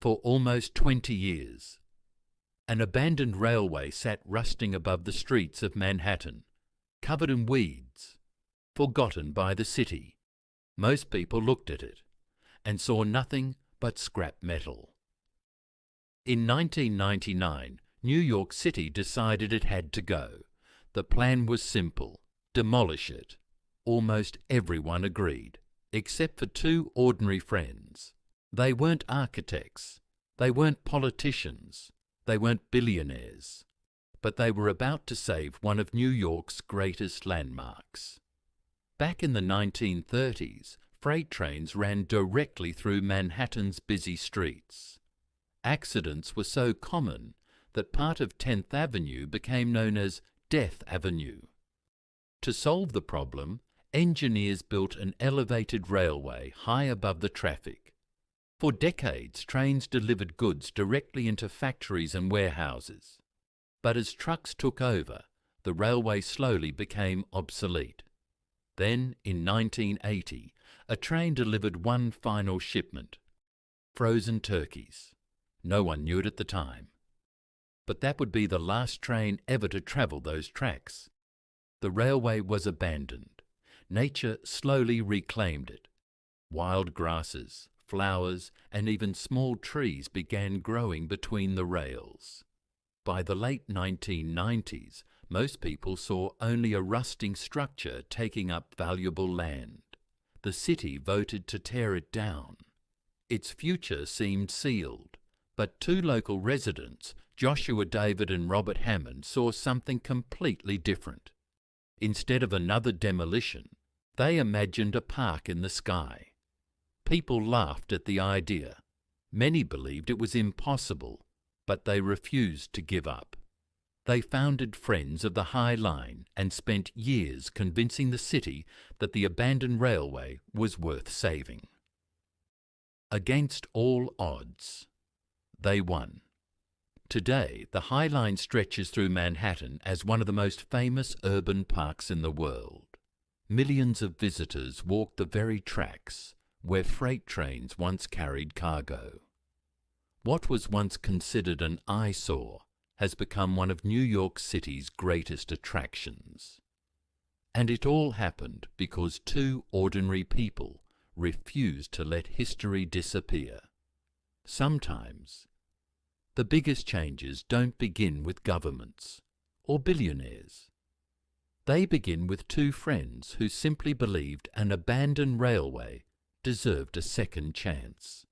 For almost 20 years, an abandoned railway sat rusting above the streets of Manhattan, covered in weeds, forgotten by the city. Most people looked at it and saw nothing but scrap metal. In 1999, New York City decided it had to go. The plan was simple: demolish it. Almost everyone agreed, except for two ordinary friends. They weren't architects, they weren't politicians, they weren't billionaires, but they were about to save one of New York's greatest landmarks. Back in the 1930s, freight trains ran directly through Manhattan's busy streets. Accidents were so common that part of 10th Avenue became known as Death Avenue. To solve the problem, engineers built an elevated railway high above the traffic. For decades, trains delivered goods directly into factories and warehouses. But as trucks took over, the railway slowly became obsolete. Then, in 1980, a train delivered one final shipment: frozen turkeys. No one knew it at the time. But that would be the last train ever to travel those tracks. The railway was abandoned. Nature slowly reclaimed it. Wild grasses, flowers, and even small trees began growing between the rails. By the late 1990s, most people saw only a rusting structure taking up valuable land. The city voted to tear it down. Its future seemed sealed, but two local residents, David and Robert Hammond, saw something completely different. Instead of another demolition, they imagined a park in the sky. People laughed at the idea. Many believed it was impossible, but they refused to give up. They founded Friends of the High Line and spent years convincing the city that the abandoned railway was worth saving. Against all odds, they won. Today, the High Line stretches through Manhattan as one of the most famous urban parks in the world. Millions of visitors walk the very tracks where freight trains once carried cargo. What was once considered an eyesore has become one of New York City's greatest attractions. And it all happened because two ordinary people refused to let history disappear. Sometimes, the biggest changes don't begin with governments or billionaires. They begin with two friends who simply believed an abandoned railway deserved a second chance.